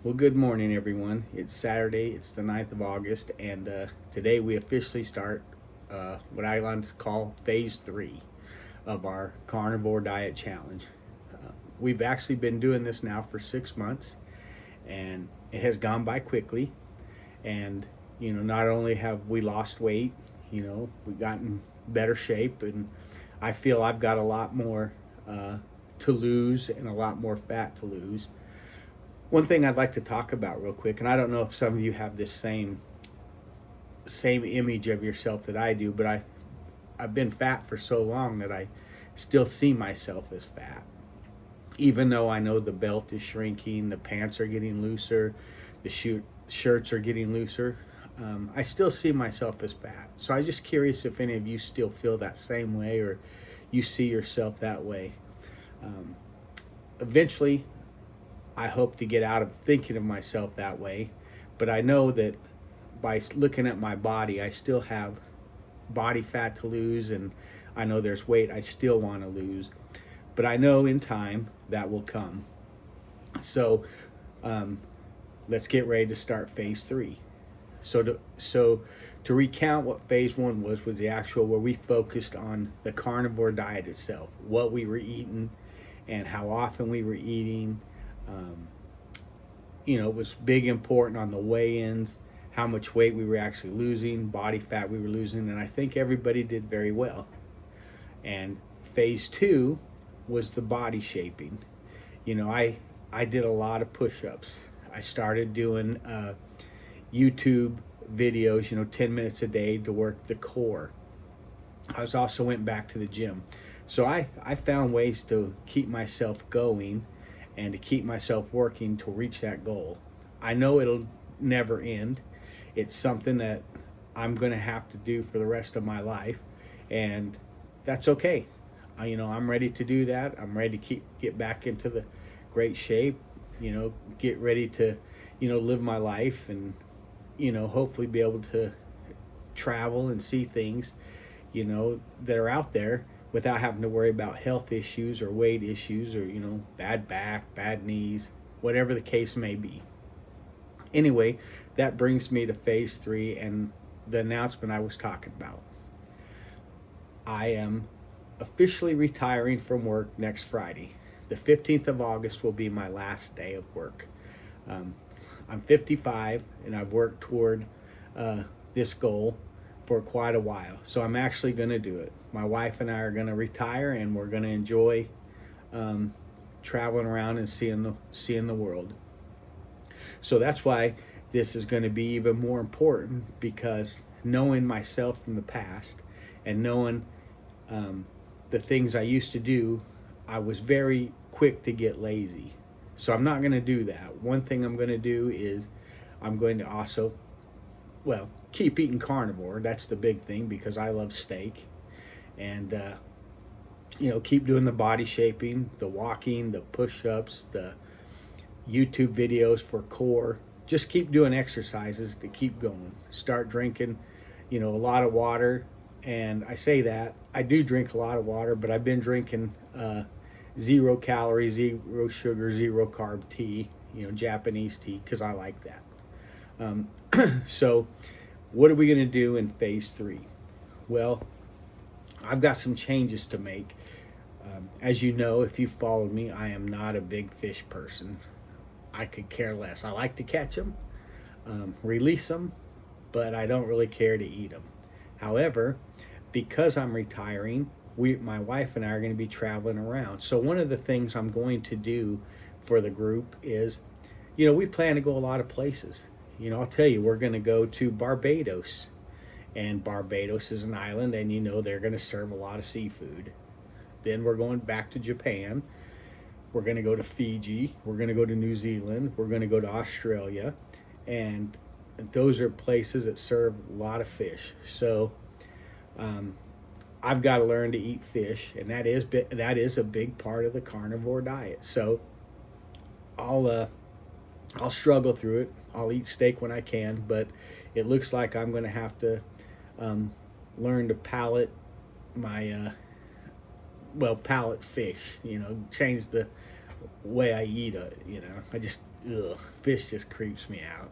Well, good morning, everyone. It's Saturday, it's the 9th of August, and today we officially start what I like to call phase three of our carnivore diet challenge. We've actually been doing this now for 6 months, and it has gone by quickly. And, not only have we lost weight, we've gotten better shape, and I feel I've got a lot more to lose and a lot more fat to lose. One thing I'd like to talk about real quick, and I don't know if some of you have this same image of yourself that I do, but I've been fat for so long that I still see myself as fat. Even though I know the belt is shrinking, the pants are getting looser, shirts are getting looser, I still see myself as fat. So I'm just curious if any of you still feel that same way or you see yourself that way. Um, Eventually, I hope to get out of thinking of myself that way, but I know that by looking at my body, I still have body fat to lose, and I know there's weight I still want to lose, but I know in time that will come. So um, let's get ready to start phase three. So to recount what phase one was the actual where we focused on the carnivore diet itself, what we were eating, and how often we were eating. Um, it was big important on the weigh-ins, how much weight we were actually losing, body fat we were losing, and I think everybody did very well. And phase two was the body shaping. I did a lot of push-ups. I started doing YouTube videos, 10 minutes a day to work the core. I was also went back to the gym. So I found ways to keep myself going and to keep myself working to reach that goal. I know it'll never end. It's something that I'm going to have to do for the rest of my life, and that's okay. I'm ready to do that. I'm ready to get back into the great shape, get ready to, live my life and, hopefully be able to travel and see things, that are out there without having to worry about health issues or weight issues or, bad back, bad knees, whatever the case may be. Anyway, that brings me to phase three and the announcement I was talking about. I am officially retiring from work next Friday. The 15th of August will be my last day of work. Um, I'm 55 and I've worked toward this goal for quite a while. So I'm actually going to do it. My wife and I are going to retire and we're going to enjoy um, traveling around and seeing the world. So that's why this is going to be even more important, because knowing myself from the past and knowing the things I used to do, I was very quick to get lazy. So I'm not going to do that. One thing I'm going to do is I'm going to also, well, keep eating carnivore. That's the big thing, because I love steak. And, keep doing the body shaping, the walking, the push-ups, the YouTube videos for core. Just keep doing exercises to keep going. Start drinking, a lot of water. And I say that, I do drink a lot of water, but I've been drinking 0 calorie, 0 sugar, 0 carb tea, Japanese tea, because I like that. Um, so what are we going to do in phase three? Well, I've got some changes to make. As you know, if you followed me, I am not a big fish person. I could care less. I like to catch them, release them, but I don't really care to eat them. However, because I'm retiring, my wife and I are going to be traveling around. So one of the things I'm going to do for the group is, we plan to go a lot of places. I'll tell you, we're going to go to Barbados, and Barbados is an island, and they're going to serve a lot of seafood. Then we're going back to Japan. We're going to go to Fiji. We're going to go to New Zealand. We're going to go to Australia, and those are places that serve a lot of fish. So I've got to learn to eat fish, and that is a big part of the carnivore diet. So I'll struggle through it. I'll eat steak when I can, but it looks like I'm going to have to learn to palate my palate fish. Change the way I eat it. I just, fish just creeps me out.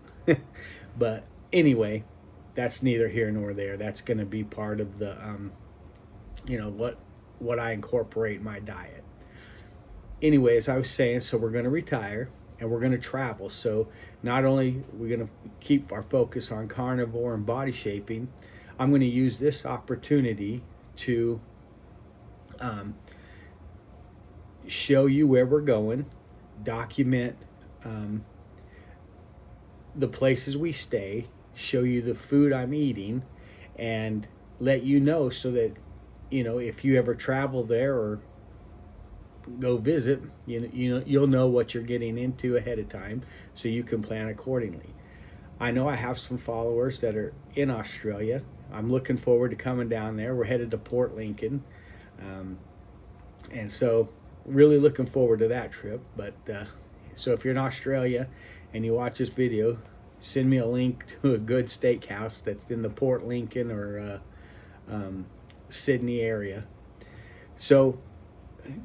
But anyway, that's neither here nor there. That's going to be part of the, what I incorporate in my diet. Anyway, as I was saying, so we're going to retire and we're going to travel. So not only we're going to keep our focus on carnivore and body shaping, I'm going to use this opportunity to show you where we're going, document the places we stay, show you the food I'm eating, and let you know so that, if you ever travel there or go visit, you'll know what you're getting into ahead of time so you can plan accordingly. I know I have some followers that are in Australia. I'm looking forward to coming down there. We're headed to Port Lincoln. And so really looking forward to that trip. But so if you're in Australia and you watch this video, send me a link to a good steakhouse that's in the Port Lincoln or Sydney area. So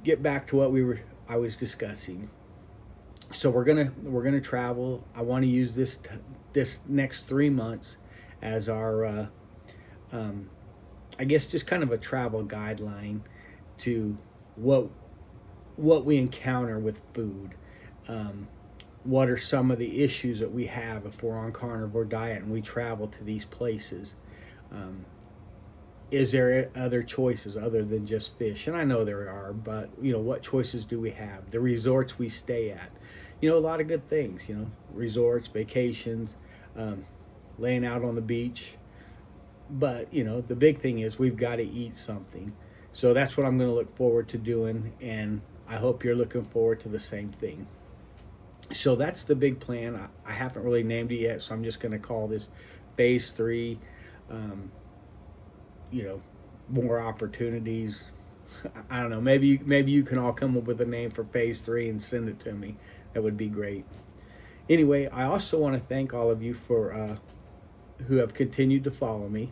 get back to what I was discussing. So we're gonna travel. I want to use this next 3 months as our I guess just kind of a travel guideline to what we encounter with food. What are some of the issues that we have if we're on carnivore diet and we travel to these places? Is there other choices other than just fish? And I know there are, but what choices do we have? The resorts we stay at, a lot of good things, resorts, vacations, laying out on the beach. But the big thing is we've got to eat something. So that's what I'm going to look forward to doing, and I hope you're looking forward to the same thing. So that's the big plan. I haven't really named it yet, so I'm just going to call this phase 3. More opportunities. I don't know. Maybe you can all come up with a name for phase 3 and send it to me. That would be great. Anyway, I also want to thank all of you for who have continued to follow me.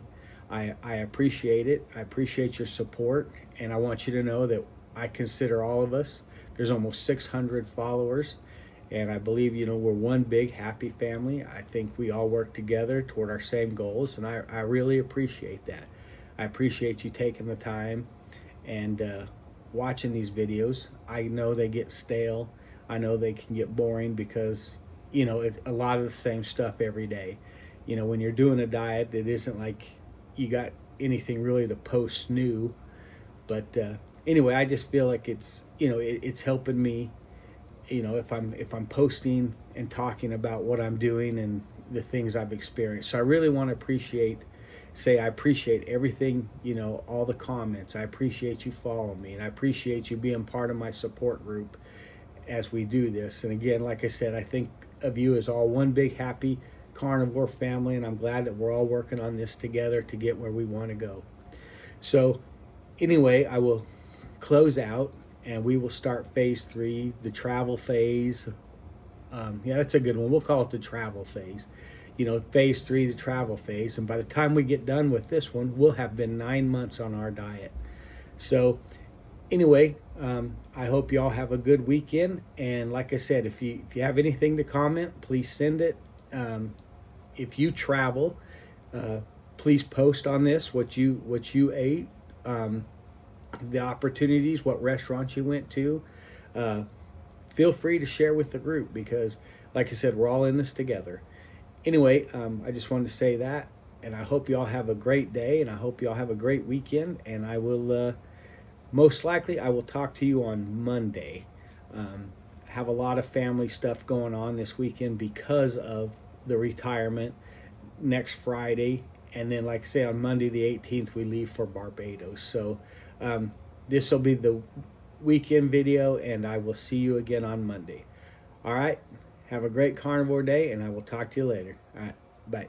I appreciate it. I appreciate your support, and I want you to know that I consider all of us. There's almost 600 followers, and I believe we're one big happy family. I think we all work together toward our same goals, and I really appreciate that. I appreciate you taking the time and watching these videos. I know they get stale. I know they can get boring because it's a lot of the same stuff every day. When you're doing a diet, it isn't like you got anything really to post new. But anyway, I just feel like it's it's helping me. If I'm posting and talking about what I'm doing and the things I've experienced. So I really want to I appreciate everything, all the comments. I appreciate you following me, and I appreciate you being part of my support group as we do this. And again, like I said, I think of you as all one big happy carnivore family, and I'm glad that we're all working on this together to get where we want to go. So anyway, I will close out and we will start phase 3, the travel phase. That's a good one. We'll call it the travel phase. Phase 3, the travel phase. And by the time we get done with this one, we'll have been 9 months on our diet. So anyway, I hope you all have a good weekend. And like I said, if you have anything to comment, please send it. If you travel, please post on this what you ate, the opportunities, what restaurants you went to. Feel free to share with the group because, like I said, we're all in this together. Anyway, I just wanted to say that, and I hope you all have a great day, and I hope you all have a great weekend, and I will, most likely, I will talk to you on Monday. Have a lot of family stuff going on this weekend because of the retirement next Friday, and then, like I say, on Monday the 18th, we leave for Barbados. So this will be the weekend video, and I will see you again on Monday. All right. Have a great carnivore day, and I will talk to you later. All right. Bye.